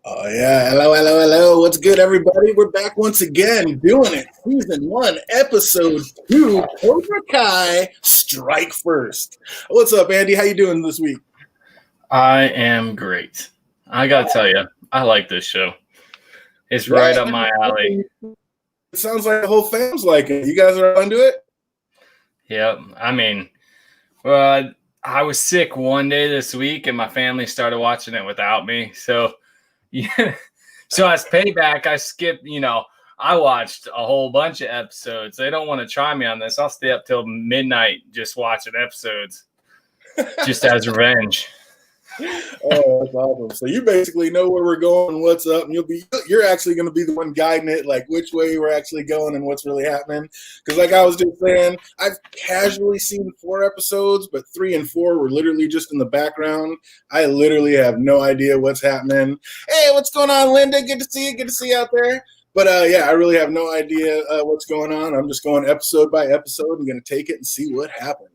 Oh yeah, hello. What's good, everybody? We're back once again, doing it. Season 1, Episode 2, Cobra Kai Strike First. What's up, Andy? How you doing this week? I am great. I gotta tell you, I like this show. It's right up my alley. It sounds like the whole fam's like it. You guys are into it? Yep. I was sick one day this week, and my family started watching it without me. So, yeah. So as payback, I skipped. I watched a whole bunch of episodes. They don't want to try me on this. I'll stay up till midnight just watching episodes, just as revenge. Oh, that's awesome. So you basically know where we're going, what's up, and you're actually going to be the one guiding it, like which way we're actually going and what's really happening. Because like I was just saying, I've casually seen 4 episodes, but 3 and 4 were literally just in the background. I literally have no idea what's happening. Hey, what's going on, Linda? Good to see you. Good to see you out there. But yeah, I really have no idea what's going on. I'm just going episode by episode and going to take it and see what happens.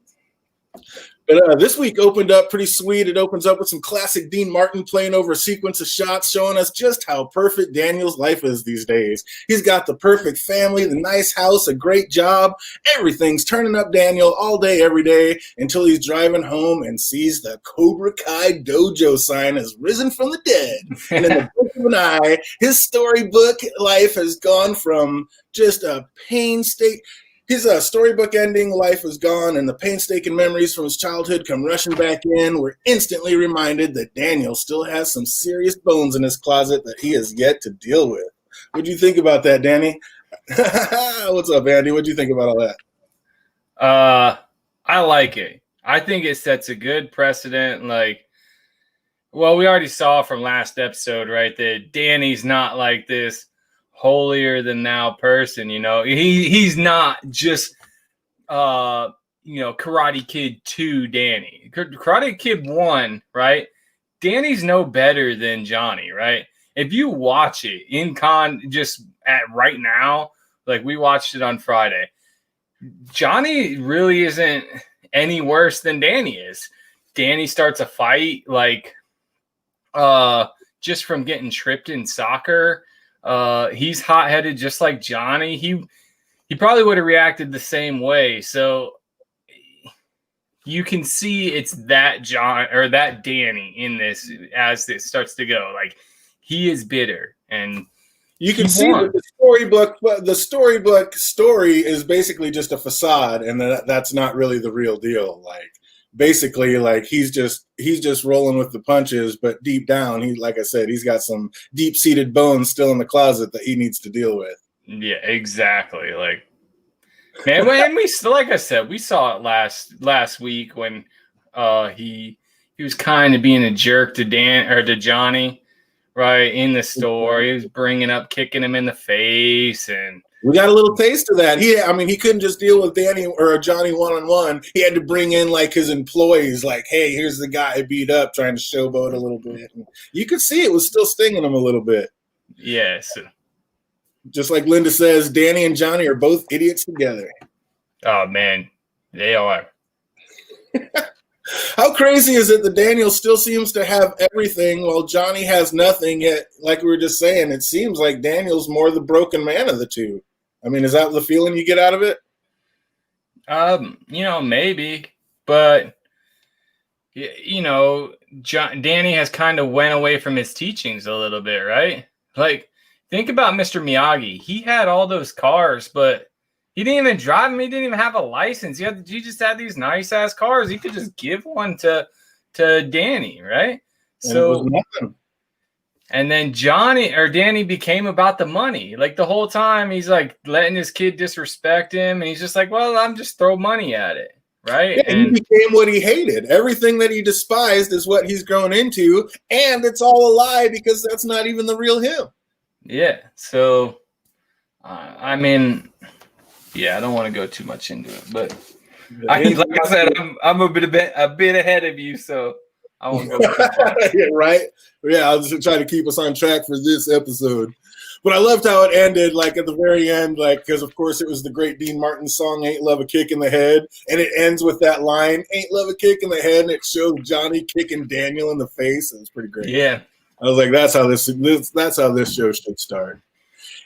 But this week opened up pretty sweet. It opens up with some classic Dean Martin playing over a sequence of shots showing us just how perfect Daniel's life is these days. He's got the perfect family, the nice house, a great job. Everything's turning up Daniel all day, every day, until he's driving home and sees the Cobra Kai Dojo sign has risen from the dead. And in the blink of an eye, his storybook life has gone from just a painstaking... His storybook ending life is gone, and the painstaking memories from his childhood come rushing back in. We're instantly reminded that Daniel still has some serious bones in his closet that he has yet to deal with. What do you think about that, Danny? What's up, Andy? What do you think about all that? I like it. I think it sets a good precedent. We already saw from last episode, right, that Danny's not like this holier than thou person. He's not just Karate Kid 2 Danny. Karate Kid 1, right? Danny's no better than Johnny, right? If you watch it just at right now, like we watched it on Friday, Johnny really isn't any worse than Danny is. Danny starts a fight just from getting tripped in soccer. He's hot-headed just like Johnny. He probably would have reacted the same way. So you can see it's that that Danny in this as it starts to go. Like, he is bitter, and you can see that the storybook story is basically just a facade, and that's not really the real deal. Basically, he's just rolling with the punches, but deep down, like I said, he's got some deep-seated bones still in the closet that he needs to deal with. Yeah, exactly. Man, like I said, we saw it last week when he was kind of being a jerk to Johnny, right, in the store. He was kicking him in the face, and we got a little taste of that. He couldn't just deal with Danny or Johnny one-on-one. He had to bring in his employees, hey, here's the guy I beat up, trying to showboat a little bit. And you could see it was still stinging him a little bit. Yes. Just like Linda says, Danny and Johnny are both idiots together. Oh, man, they are. How crazy is it that Daniel still seems to have everything while Johnny has nothing, yet, like we were just saying, it seems like Daniel's more the broken man of the two. Is that the feeling you get out of it? Maybe, but Danny has kind of went away from his teachings a little bit, right? Think about Mr. Miyagi. He had all those cars, but he didn't even drive them. He didn't even have a license. He just had these nice ass cars. He could just give one to Danny, right? And then Danny became about the money. The whole time he's letting his kid disrespect him, and he's just well, I'm just throw money at it, right? Yeah, and he became what he hated. Everything that he despised is what he's grown into, and it's all a lie because that's not even the real him. Yeah. So, I don't want to go too much into it, but like I said, I'm a bit ahead of you, so I won't go too far. Yeah, right? Yeah, I was just trying to keep us on track for this episode. But I loved how it ended, at the very end, because, of course, it was the great Dean Martin song, Ain't Love a Kick in the Head, and it ends with that line, Ain't Love a Kick in the Head, and it showed Johnny kicking Daniel in the face. It was pretty great. Yeah. I was like, that's how this show should start.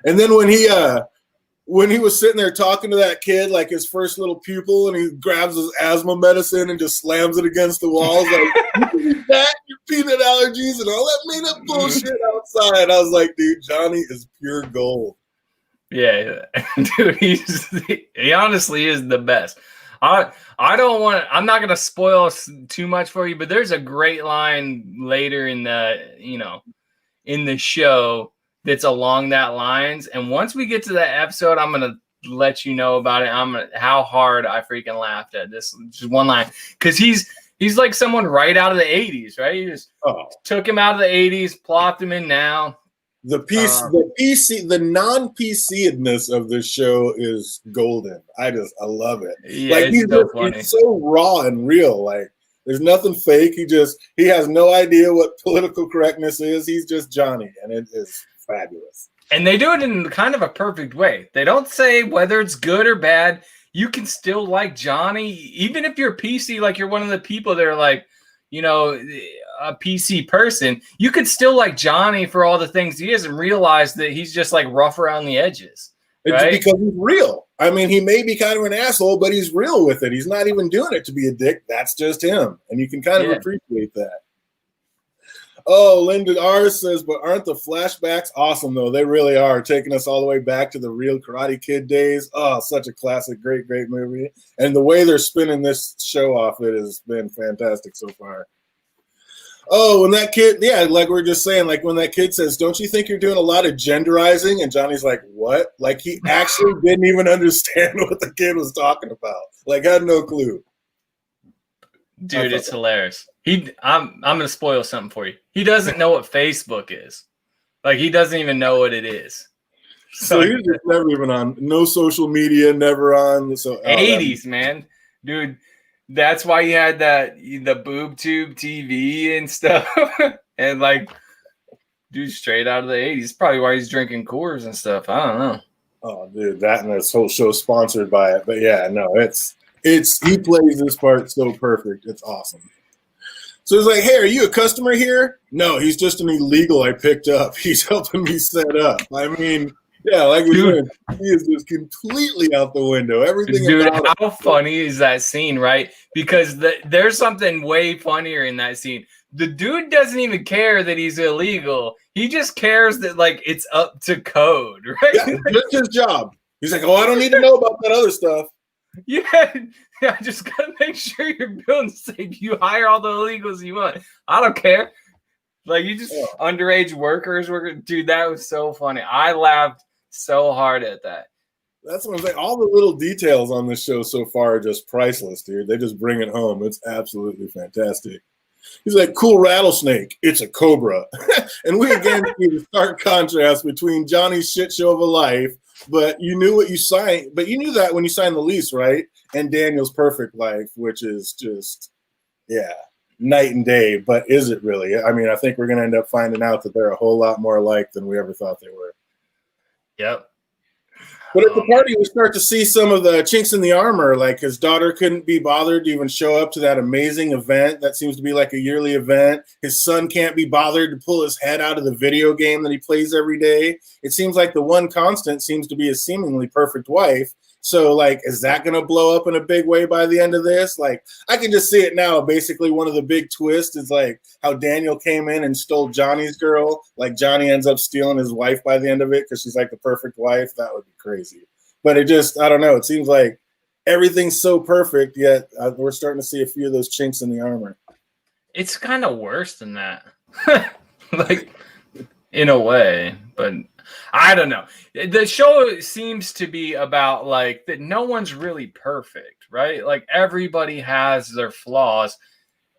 And then when he was sitting there talking to that kid, like his first little pupil, and he grabs his asthma medicine and just slams it against the walls, like, you can eat that, your peanut allergies and all that made up bullshit outside. I was like, dude, Johnny is pure gold. Yeah, dude, he honestly is the best. I'm not gonna spoil too much for you, but there's a great line later in the show that's along that lines. And once we get to that episode, I'm gonna let you know about it. How hard I freaking laughed at this just one line, because he's like someone right out of the 80s, right? He just took him out of the 80s, plopped him in now. The non-PC-edness of this show is golden. I love it. Yeah, like he's so raw and real. Like there's nothing fake. He has no idea what political correctness is. He's just Johnny, and it is fabulous. And they do it in kind of a perfect way. They don't say whether it's good or bad. You can still like Johnny, even if you're PC, like you're one of the people that are like, a PC person. You could still like Johnny for all the things he is and realize that he's just like rough around the edges. Right? It's because he's real. I mean, he may be kind of an asshole, but he's real with it. He's not even doing it to be a dick. That's just him. And you can kind of appreciate that. Oh, Linda R says, but aren't the flashbacks awesome, though? They really are, taking us all the way back to the real Karate Kid days. Oh, such a classic, great, great movie. And the way they're spinning this show off, it has been fantastic so far. Oh, when that kid, like we were just saying, like when that kid says, don't you think you're doing a lot of genderizing? And Johnny's like, what? Like he actually didn't even understand what the kid was talking about. Like had no clue. Dude, it's hilarious. I'm gonna spoil something for you. He doesn't know what Facebook is. Like he doesn't even know what it is. So he's just never even on. No social media, never on. So 80s, man, dude. That's why he had the boob tube TV and stuff, and like, dude, straight out of the 80s. Probably why he's drinking Coors and stuff. I don't know. Oh, dude, that and this whole show sponsored by it. But yeah, no, it's he plays this part so perfect. It's awesome. So he's like, hey, are you a customer here? No, he's just an illegal I picked up. He's helping me set up. I mean, yeah, like we said, he is just completely out the window. Everything. Dude, how funny is that scene, right? Because there's something way funnier in that scene. The dude doesn't even care that he's illegal. He just cares that like it's up to code, right? Yeah, just his job. He's like, oh, I don't need to know about that other stuff. Yeah, I just gotta make sure you're building safe. You hire all the illegals you want. I don't care. Like you just underage workers. Dude, that was so funny. I laughed so hard at that. That's what I'm saying. All the little details on this show so far are just priceless, dude. They just bring it home. It's absolutely fantastic. He's like, cool rattlesnake. It's a cobra. And we again see the stark contrast between Johnny's shit show of a life, but you knew what you signed. But you knew that when you signed the lease, right? And Daniel's perfect life, which is just, night and day. But is it really? I mean, I think we're going to end up finding out that they're a whole lot more alike than we ever thought they were. Yep. But at the party, we start to see some of the chinks in the armor. Like his daughter couldn't be bothered to even show up to that amazing event that seems to be like a yearly event. His son can't be bothered to pull his head out of the video game that he plays every day. It seems like the one constant seems to be a seemingly perfect wife. So, like, is that going to blow up in a big way by the end of this? Like, I can just see it now. Basically, one of the big twists is, like, how Daniel came in and stole Johnny's girl. Like, Johnny ends up stealing his wife by the end of it because she's, like, the perfect wife. That would be crazy. But it just, I don't know. It seems like everything's so perfect, yet we're starting to see a few of those chinks in the armor. It's kind of worse than that. Like, in a way. But I don't know. The show seems to be about like that no one's really perfect, right? Like everybody has their flaws.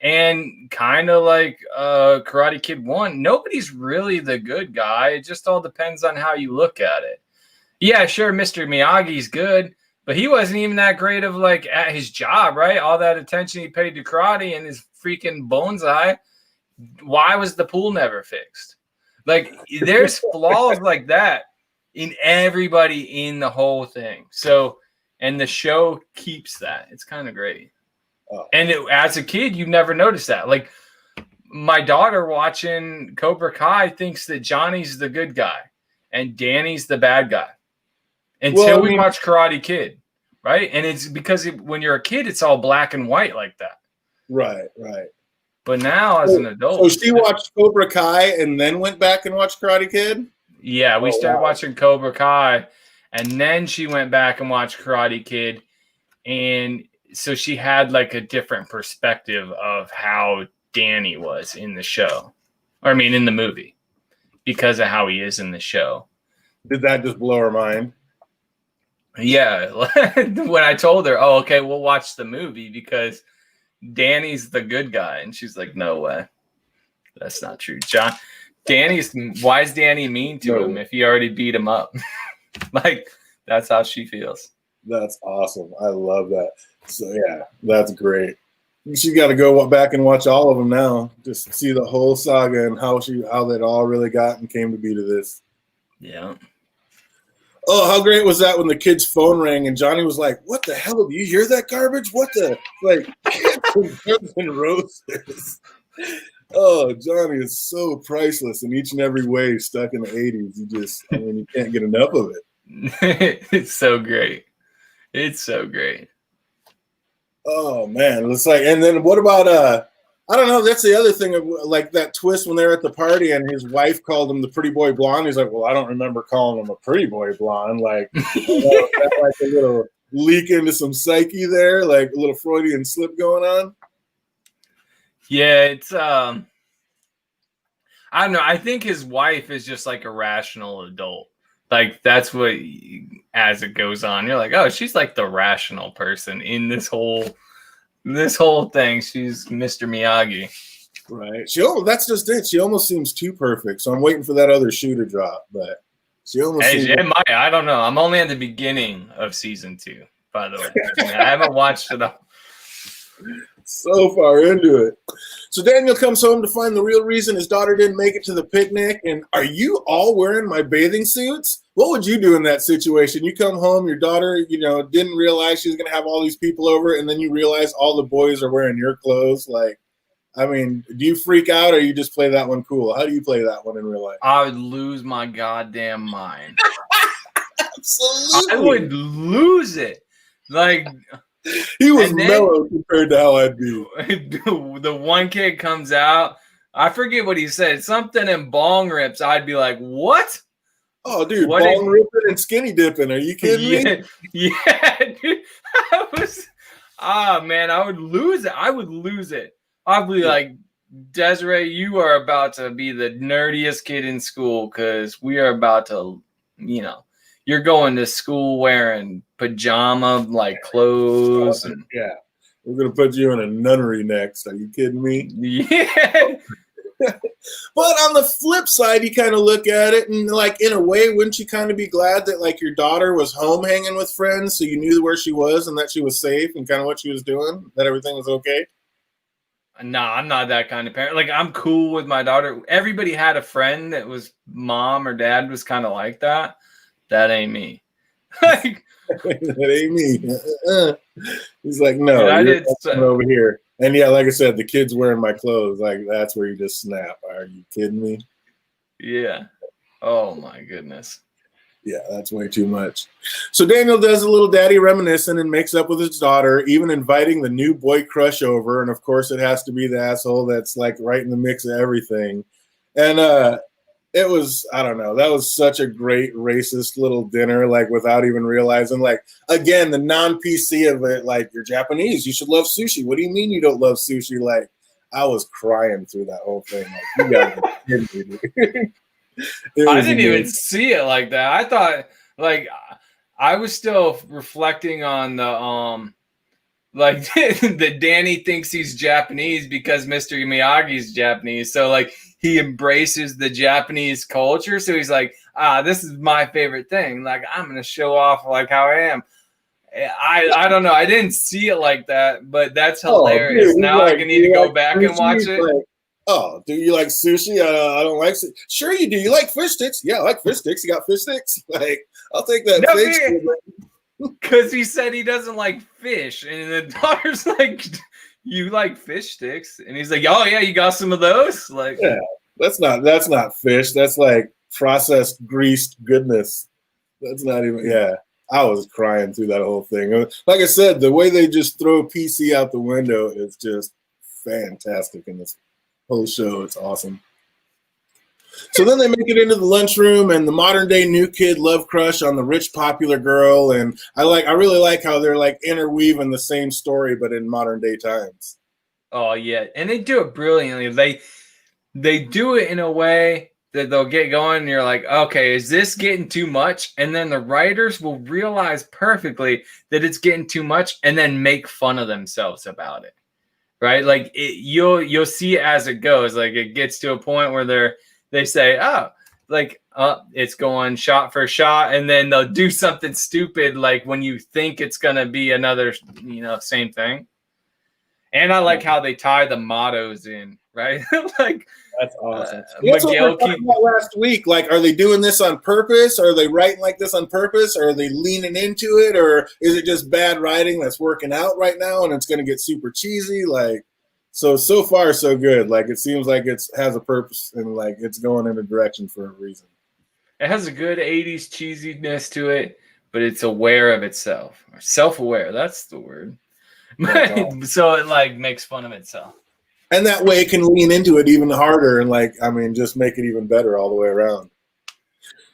And kind of like Karate Kid 1, nobody's really the good guy. It just all depends on how you look at it. Yeah, sure, Mr. Miyagi's good, but he wasn't even that great of like at his job, right? All that attention he paid to karate and his freaking bonsai. Why was the pool never fixed? Like, there's flaws like that in everybody in the whole thing. So, and the show keeps that. It's kind of great. Oh. And as a kid, you never noticed that. Like, my daughter watching Cobra Kai thinks that Johnny's the good guy and Danny's the bad guy until we watch Karate Kid, right? And it's because when you're a kid, it's all black and white like that. Right, right. But now as an adult. So she watched Cobra Kai and then went back and watched Karate Kid? Yeah, we started watching Cobra Kai and then she went back and watched Karate Kid. And so she had like a different perspective of how Danny was in the show. Or I mean in the movie. Because of how he is in the show. Did that just blow her mind? Yeah. When I told her, oh, okay, we'll watch the movie because Danny's the good guy. And she's like, no way. That's not true. Why is Danny mean to him if he already beat him up? Like, that's how she feels. That's awesome. I love that. So, yeah, that's great. She got to go back and watch all of them now. Just see the whole saga and how that all really got and came to be to this. Yeah. Oh, how great was that when the kid's phone rang and Johnny was like, what the hell? Do you hear that garbage? What the? Like, Guns N' Roses. Oh, Johnny is so priceless in each and every way, stuck in the 80s. You can't get enough of it. It's so great. It's so great. Oh, man. It's like, and then what about, I don't know, that's the other thing of like that twist when they're at the party and his wife called him the pretty boy blonde. He's like, well, I don't remember calling him a pretty boy blonde. Like, that's like a little leak into some psyche there, like a little Freudian slip going on. Yeah, it's I don't know. I think his wife is just like a rational adult. Like that's what as it goes on, you're like, oh, she's like the rational person in this whole thing. She's Mr. Miyagi. Right. That's just it. She almost seems too perfect. So I'm waiting for that other shoe to drop, but she almost I don't know. I'm only at the beginning of season 2, by the way. I haven't watched it all. So far into it. So Daniel comes home to find the real reason his daughter didn't make it to the picnic. And are you all wearing my bathing suits? What would you do in that situation? You come home, your daughter, didn't realize she was going to have all these people over, and then you realize all the boys are wearing your clothes. Like, I mean, do you freak out or you just play that one cool? How do you play that one in real life? I would lose my goddamn mind. Absolutely. I would lose it. Like... He was mellow compared to how I'd be. The one kid comes out. I forget what he said. Something in bong rips. I'd be like, what? Oh, dude, bong ripping and skinny dipping. Are you kidding me? Yeah, dude. Man, I would lose it. I'd be like, Desiree, you are about to be the nerdiest kid in school because we are about to, you're going to school wearing pajama like clothes. And yeah, we're gonna put you in a nunnery next. Are you kidding me? Yeah. But on the flip side, you kind of look at it and like in a way, wouldn't you kind of be glad that like your daughter was home hanging with friends, so you knew where she was and that she was safe and kind of what she was doing, that everything was okay? No, I'm not that kind of parent. Like I'm cool with my daughter. Everybody had a friend that was mom or dad was kind of like that. That ain't me. Like, that ain't me. He's like, no, I you're did over here. And yeah, like I said, the kid's wearing my clothes. Like that's where you just snap. Are you kidding me? Yeah. Oh my goodness. Yeah, that's way too much. So Daniel does a little daddy reminiscing and makes up with his daughter, even inviting the new boy crush over. And of course, it has to be the asshole that's like right in the mix of everything. And it was, I don't know, that was such a great racist little dinner, like without even realizing, like, again, the non-PC of it, like, you're Japanese, you should love sushi. What do you mean you don't love sushi? Like, I was crying through that whole thing. Like, you guys are kidding me, dude. I didn't even see it like that. I thought, like, I was still reflecting on the, like, that Danny thinks he's Japanese because Mr. Miyagi's Japanese. So, like, he embraces the Japanese culture. So he's like, this is my favorite thing. Like, I'm going to show off, like, how I am. I don't know. I didn't see it like that, but that's hilarious. Dude, now I need to go back and watch it. Like, oh, do you like sushi? I don't like sushi. Sure you do. You like fish sticks? Yeah, I like fish sticks. You got fish sticks? Like, I'll take that fish. Because he said he doesn't like fish. And the daughter's like, you like fish sticks? And he's like, oh yeah, you got some of those? Like, Yeah, that's not fish. That's like processed greased goodness. That's not even. Yeah, I was crying through that whole thing. Like I said, the way they just throw PC out the window is just fantastic in this whole show. It's awesome. So then they make it into the lunchroom, and the modern day new kid love crush on the rich popular girl, and I really like how they're like interweaving the same story but in modern day times. oh yeah, and they do it brilliantly. They do it in a way that they'll get going, and you're like, okay, is this getting too much? And then the writers will realize perfectly that it's getting too much, and then make fun of themselves about it, right? Like you'll see as it goes. Like it gets to a point where they say, oh, like it's going shot for shot, and then they'll do something stupid like when you think it's gonna be another, same thing. And I like how they tie the mottos in, right? Like that's awesome. That's what we were talking about last week. Like, are they doing this on purpose? Are they writing like this on purpose? Or are they leaning into it? Or is it just bad writing that's working out right now and it's going to get super cheesy? Like, so far, so good. Like, it seems like it has a purpose and like it's going in a direction for a reason. It has a good 80s cheesiness to it, but it's aware of itself. Or self-aware, that's the word. So it like makes fun of itself. And that way it can lean into it even harder and just make it even better all the way around.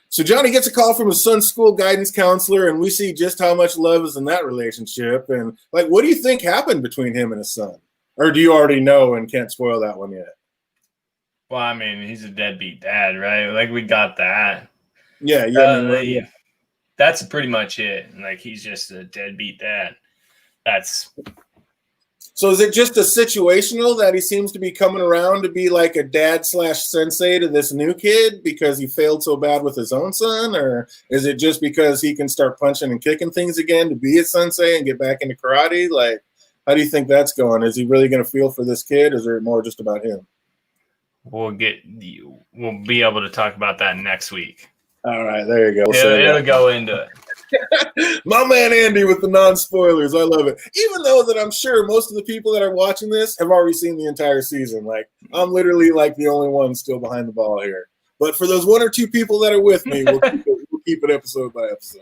So Johnny gets a call from his son's school guidance counselor, and we see just how much love is in that relationship. And like, what do you think happened between him and his son? Or do you already know and can't spoil that one yet? Well, I mean, he's a deadbeat dad, right? Like, we got that. Yeah. That's pretty much it. Like, he's just a deadbeat dad. So is it just a situational that he seems to be coming around to be like a dad/sensei to this new kid because he failed so bad with his own son? Or is it just because he can start punching and kicking things again to be a sensei and get back into karate? Like, how do you think that's going? Is he really going to feel for this kid? Or is it more just about him? We'll be able to talk about that next week. All right, there you go. It'll go into it. My man Andy with the non-spoilers. I love it. Even though that I'm sure most of the people that are watching this have already seen the entire season. Like, I'm literally like the only one still behind the ball here. But for those one or two people that are with me, we'll keep it episode by episode.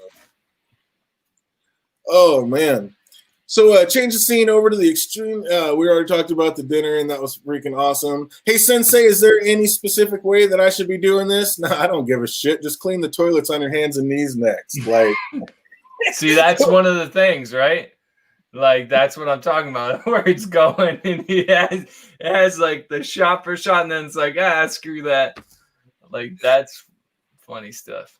Oh, man. So change the scene over to the extreme. We already talked about the dinner, and that was freaking awesome. Hey, Sensei, is there any specific way that I should be doing this? No, I don't give a shit. Just clean the toilets on your hands and knees next. Like, see, that's one of the things, right? Like, that's what I'm talking about, where it's going, and it has like the shot for shot, and then it's like, screw that. Like, that's funny stuff.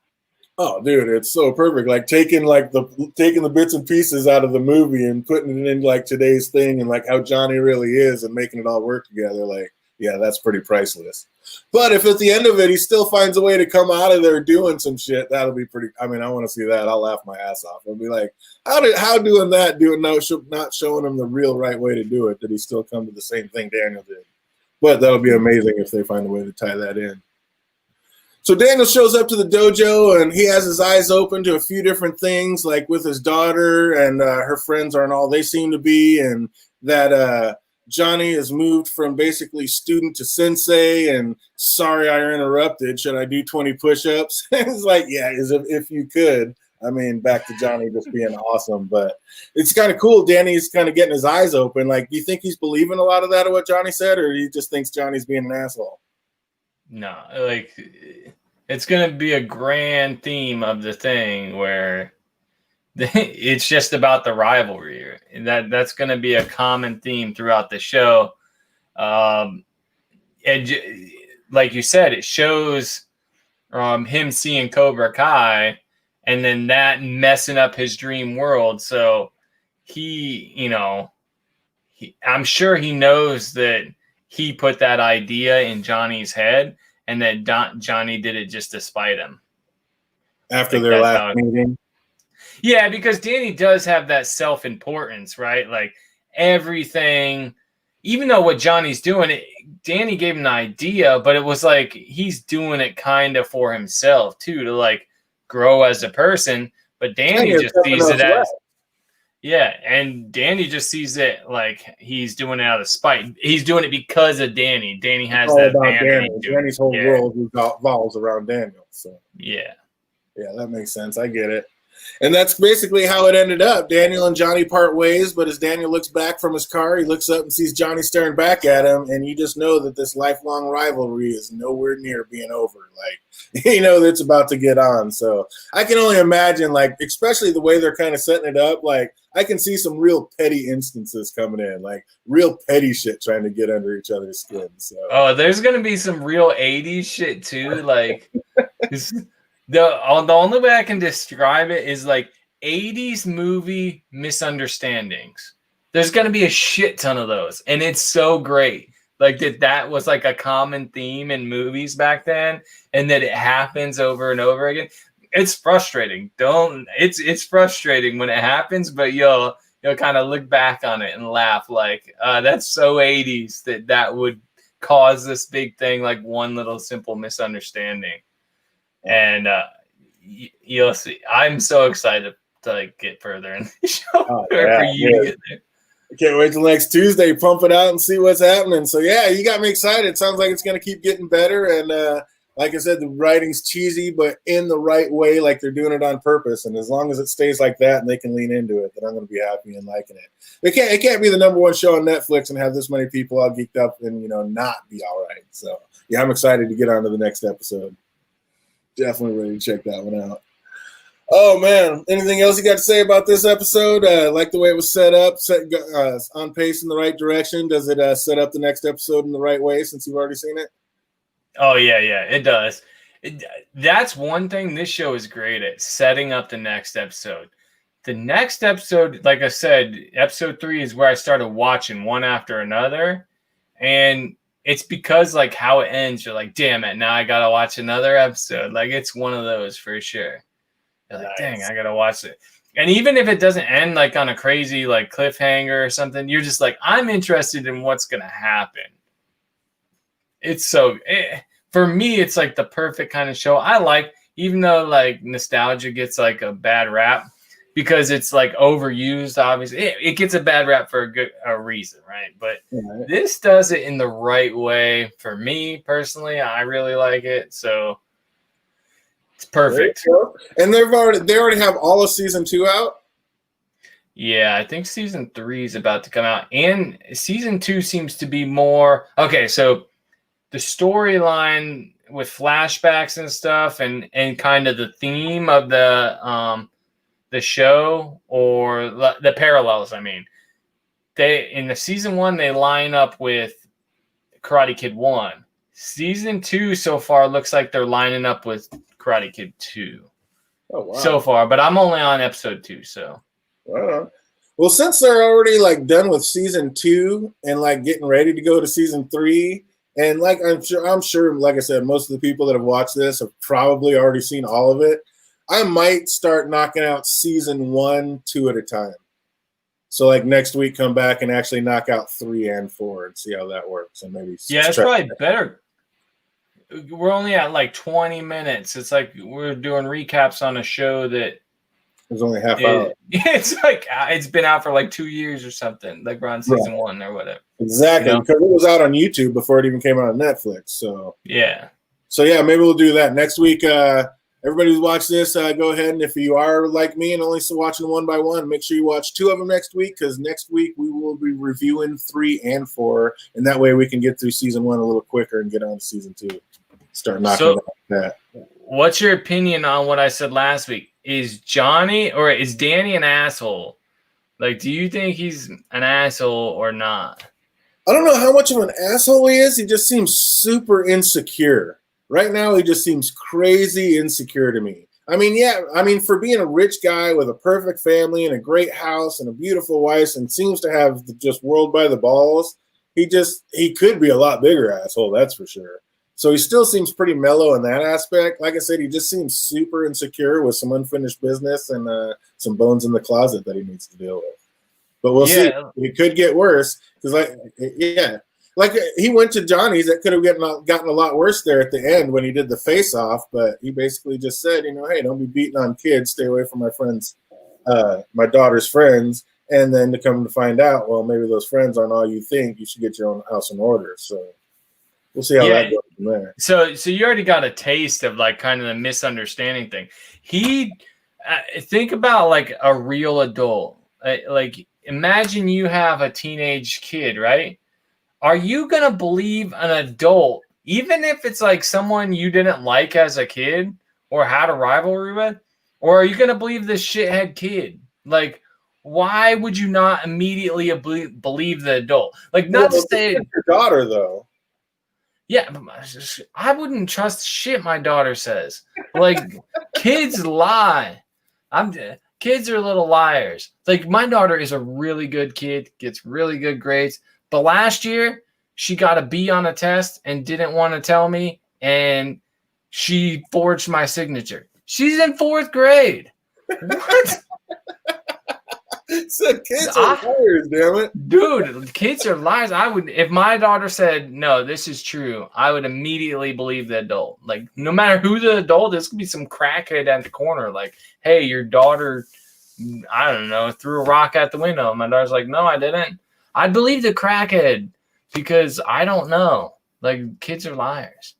Oh, dude, it's so perfect. Like taking the bits and pieces out of the movie and putting it in like today's thing and like how Johnny really is and making it all work together. Like, yeah, that's pretty priceless. But if at the end of it he still finds a way to come out of there doing some shit, that'll be pretty. I mean, I want to see that. I'll laugh my ass off. I'll be like, how doing that? Not showing him the real right way to do it. Did he still come to the same thing Daniel did? But that'll be amazing if they find a way to tie that in. So Daniel shows up to the dojo, and he has his eyes open to a few different things, like with his daughter and her friends aren't all they seem to be, and that Johnny has moved from basically student to sensei, and sorry I interrupted. Should I do 20 push-ups? It's like, yeah, as if you could. I mean, back to Johnny just being awesome, but it's kind of cool. Danny's kind of getting his eyes open. Like, do you think he's believing a lot of that of what Johnny said, or he just thinks Johnny's being an asshole? No, like, it's going to be a grand theme of the thing where it's just about the rivalry. That's going to be a common theme throughout the show. And like you said, it shows him seeing Cobra Kai and then that messing up his dream world. So I'm sure he knows that he put that idea in Johnny's head, and that Johnny did it just to spite him. After their last meeting? Yeah, because Danny does have that self-importance, right? Like, everything, even though what Johnny's doing, Danny gave him an idea, but it was like he's doing it kind of for himself, too, to, like, grow as a person. But Danny just sees it as... Yeah, and Danny just sees it like he's doing it out of spite. He's doing it because of Danny. Danny It's has all that about vanity Daniel. to him. Danny's whole Yeah, world revolves around Daniel. So yeah. yeah, that makes sense. I get it. And that's basically how it ended up. Daniel and Johnny part ways, but as Daniel looks back from his car, he looks up and sees Johnny staring back at him, and you just know that this lifelong rivalry is nowhere near being over. Like, you know, that's about to get on. So I can only imagine, like, especially the way they're kind of setting it up, like, I can see some real petty instances coming in, like real petty shit trying to get under each other's skin. So Oh, there's gonna be some real '80s shit too. Like the only way I can describe it is like '80s movie misunderstandings. There's gonna be a shit ton of those, and it's so great. Like that was like a common theme in movies back then, and that it happens over and over again. It's frustrating. It's frustrating when it happens, but you'll kind of look back on it and laugh like that's so '80s that would cause this big thing, like one little simple misunderstanding. And you'll see. I'm so excited to like get further in the show for you to get there. I can't wait till next Tuesday, pump it out and see what's happening. So yeah, you got me excited. Sounds like it's going to keep getting better. And like I said, the writing's cheesy, but in the right way, like they're doing it on purpose. And as long as it stays like that and they can lean into it, then I'm going to be happy and liking it. It can't be the number one show on Netflix and have this many people all geeked up and, not be all right. So yeah, I'm excited to get on to the next episode. Definitely ready to check that one out. Oh man, anything else you got to say about this episode? Like the way it was set up, on pace in the right direction. Does it set up the next episode in the right way since you've already seen it? Oh yeah, it does. That's one thing this show is great at, setting up the next episode. The next episode, like I said, episode 3 is where I started watching one after another, and it's because like how it ends, you're like, damn it, now I gotta watch another episode. Like it's one of those for sure. You're like, dang, I gotta watch it. And even if it doesn't end like on a crazy like cliffhanger or something, you're just like, I'm interested in what's gonna happen. It's for me, it's like the perfect kind of show. I like, even though like nostalgia gets like a bad rap because it's like overused. Obviously, it gets a bad rap for a reason, right? But this does it in the right way. For me personally, I really like it. So. It's perfect. And they already have all of season 2 out. Yeah, I think season 3 is about to come out, and season 2 seems to be more okay. So the storyline with flashbacks and stuff, and kind of the theme of the show or the parallels. I mean, they in the season 1 they line up with Karate Kid 1. Season 2 so far looks like they're lining up with Karate Kid 2. Oh, wow. So far, but I'm only on episode 2, so. Well, since they're already like done with season 2 and like getting ready to go to season 3, and like I'm sure, like I said, most of the people that have watched this have probably already seen all of it. I might start knocking out season 1, 2 at a time. So like next week, come back and actually knock out 3 and 4 and see how that works. And maybe it's probably better. We're only at like 20 minutes. It's like we're doing recaps on a show that is only half hour. It's like it's been out for like 2 years or something. Like we're on season 1 or whatever. Exactly, because it was out on YouTube before it even came out on Netflix. So yeah, maybe we'll do that next week. Everybody who's watched this, go ahead, and if you are like me and only watching one by one, make sure you watch 2 of them next week, because next week we will be reviewing 3 and 4, and that way we can get through season 1 a little quicker and get on to season 2. Start knocking out that. What's your opinion on what I said last week? Is Danny an asshole? Like, do you think he's an asshole or not? I don't know how much of an asshole he is. He just seems super insecure. Right now, he just seems crazy insecure to me. I mean, for being a rich guy with a perfect family and a great house and a beautiful wife and seems to have just world by the balls, he could be a lot bigger asshole, that's for sure. So he still seems pretty mellow in that aspect. Like I said, he just seems super insecure with some unfinished business and some bones in the closet that he needs to deal with. But we'll see. It could get worse because, like he went to Johnny's. That could have gotten a lot worse there at the end when he did the face-off. But he basically just said, hey, don't be beating on kids. Stay away from my friends. my daughter's friends, and then to come to find out, well, maybe those friends aren't all you think. You should get your own house in order. So we'll see how that goes from there. So you already got a taste of like kind of the misunderstanding thing. Think about like a real adult. Like imagine you have a teenage kid, right? Are you gonna believe an adult, even if it's like someone you didn't like as a kid or had a rivalry with, or are you gonna believe this shithead kid? Like, why would you not immediately believe the adult? Like, not to say your daughter though. Yeah, I wouldn't trust shit my daughter says. Like, kids lie. Kids are little liars. Like, my daughter is a really good kid, gets really good grades. But last year, she got a B on a test and didn't want to tell me, and she forged my signature. She's in 4th grade. What? So kids are liars, damn it. Dude, kids are liars. If my daughter said, no, this is true, I would immediately believe the adult. Like, no matter who the adult is, could be some crackhead at the corner. Like, hey, your daughter, I don't know, threw a rock at the window. My daughter's like, no, I didn't. I'd believe the crackhead because I don't know. Like, kids are liars.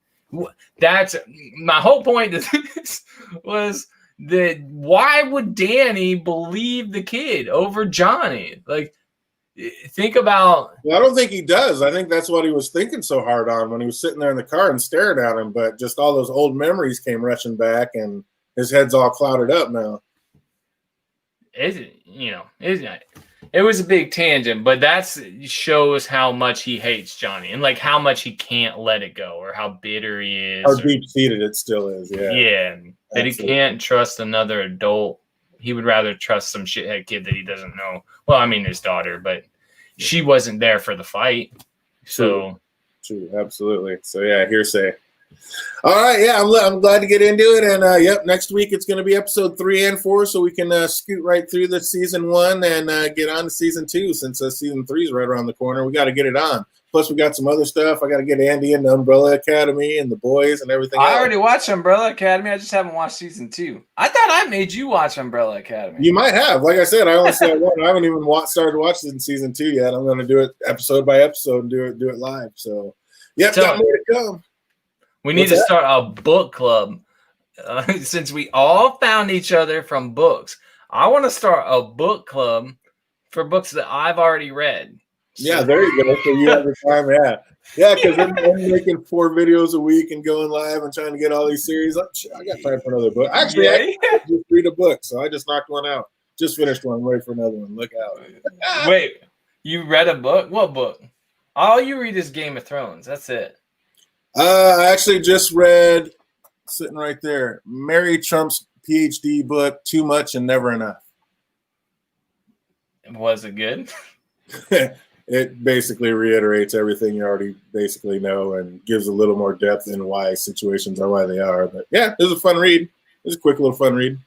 That's my whole point to this was that why would Danny believe the kid over Johnny? Like, think about. Well, I don't think he does. I think that's what he was thinking so hard on when he was sitting there in the car and staring at him. But just all those old memories came rushing back, and his head's all clouded up now. It was a big tangent, but that shows how much he hates Johnny and like how much he can't let it go or how bitter he is. How deep-seated it still is, yeah. Yeah, that he can't trust another adult. He would rather trust some shithead kid that he doesn't know. Well, I mean, his daughter, but she wasn't there for the fight. So True, absolutely. So, yeah, hearsay. All right, yeah, I'm glad to get into it, and yep, next week it's going to be episode 3 and 4, so we can scoot right through the season 1 and get on to season 2 since season 3 is right around the corner. We got to get it on. Plus, we got some other stuff. I got to get Andy into Umbrella Academy and the boys and everything. I already watched Umbrella Academy. I just haven't watched season 2. I thought I made you watch Umbrella Academy. You might have. Like I said, I only saw one. I haven't even started watching season 2 yet. I'm going to do it episode by episode and do it live. So, yep, got more to come. We need to start a book club since we all found each other from books. I want to start a book club for books that I've already read. Yeah, there you go. So you have the time, yeah, because I'm making 4 videos a week and going live and trying to get all these series. I got time for another book. Actually, I just read a book, so I just knocked one out. Just finished one. Wait for another one. Look out. Wait, you read a book? What book? All you read is Game of Thrones. That's it. I actually just read, sitting right there, Mary Trump's PhD book, Too Much and Never Enough. Was it good? It basically reiterates everything you already basically know and gives a little more depth in why situations are why they are. But yeah, it was a fun read. It was a quick little fun read.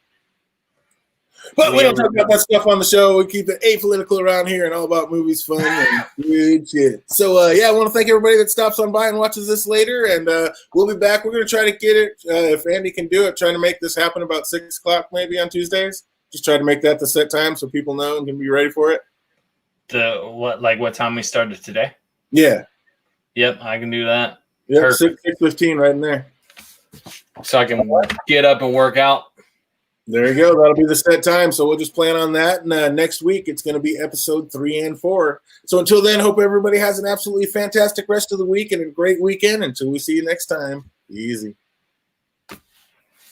But we don't talk about that stuff on the show. We keep it apolitical around here and all about movies, fun, and good shit. So, yeah, I want to thank everybody that stops on by and watches this later. And we'll be back. We're going to try to get it, if Andy can do it, trying to make this happen about 6 o'clock maybe on Tuesdays. Just try to make that the set time so people know and can be ready for it. What time we started today? Yeah. Yep, I can do that. Yep, 6:15 right in there. So I can get up and work out. There you go. That'll be the set time. So we'll just plan on that. And next week, it's going to be episode 3 and 4. So until then, hope everybody has an absolutely fantastic rest of the week and a great weekend. Until we see you next time, be easy.